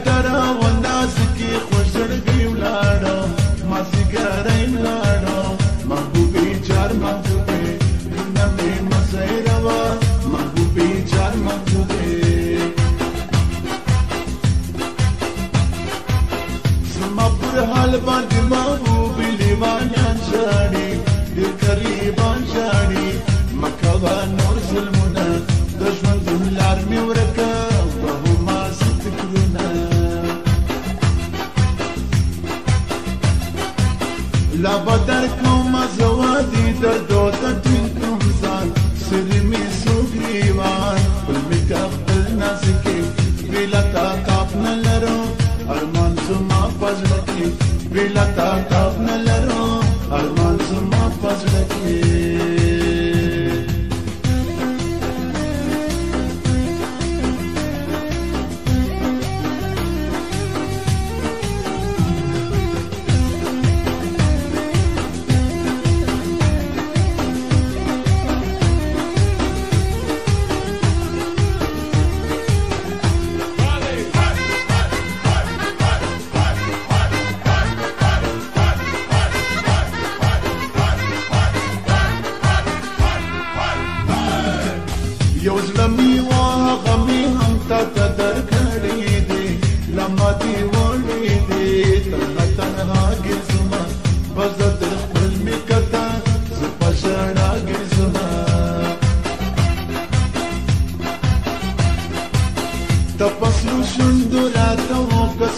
ډاډره ونداس کې خوشړګي ولاړو ما سیګارې ولاړو محبوبي چار محبوبي نمې مسیروا محبوبي چار محبوبي زما پر حال باندې محبوبي لیوانیان شاړي ډېر قریبان شاړي مکوه نور ظلمونه د ژوند لار مې ورکه وهما ستکرونه لا بدر کوم زوادي دردو ته ټینګ کوم ځان سرې مې سوګریوان خپل مې که خپل نازکې بېله تا تاپ نه لرو ارمان زما په زړه کې بېله تا تاپ نه لرو ارمان زما په زړه کې یو زلمی و غمی هم تا درکړې دي لمه دې وړې دي تنها ګرځما بس در خپل مې کتا زه په ژړا ګرځما د پسلو شونډو راته وکس